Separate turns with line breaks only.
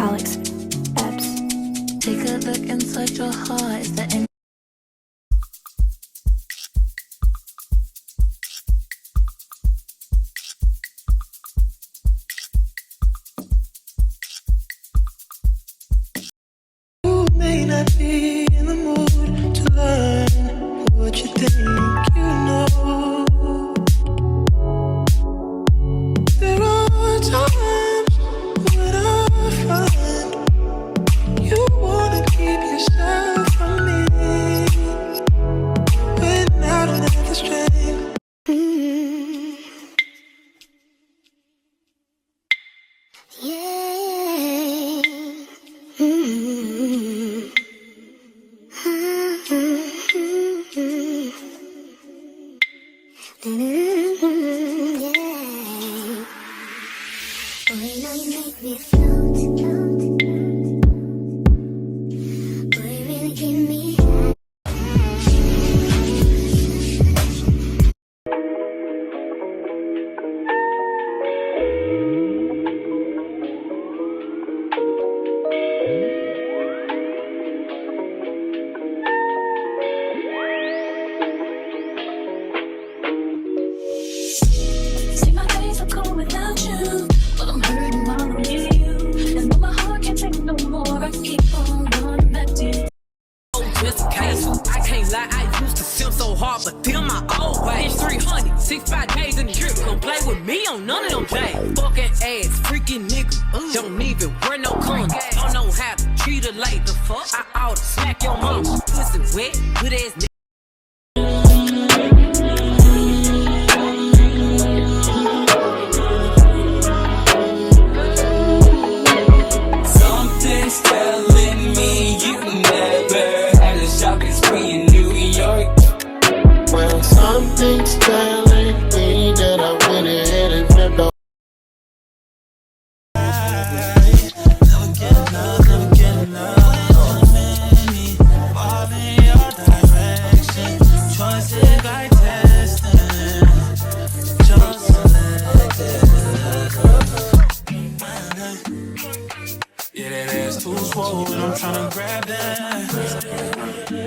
Alex Epps. Take a look inside your heart. Is there any
may not be in the mood to learn what you think you know. There are times when I find you wanna keep yourself from me, when I don't have the strength.
See, my days are cold without you, but I'm hurting while I'm near you. And though my heart can't take no more, I keep on running back to you.
Just in case, I can't lie, I used to feel so hard, but them my old ways. 300, 65 days in the drip. Don't play with me on none of them days. Fucking ass, freaking nigga. Don't even wear no condom. Don't know how to treat her like the fuck. I oughta smack your mama. Pussy wet, good ass nigga.
Something's telling me you never had a shopping spree in New York.
Well, something's telling me that I went ahead and flipped off.
Never get enough, never get enough. Many, all in your direction. Choices like destiny. Just selected. Yeah, that ass too swollen, I'm tryna grab that.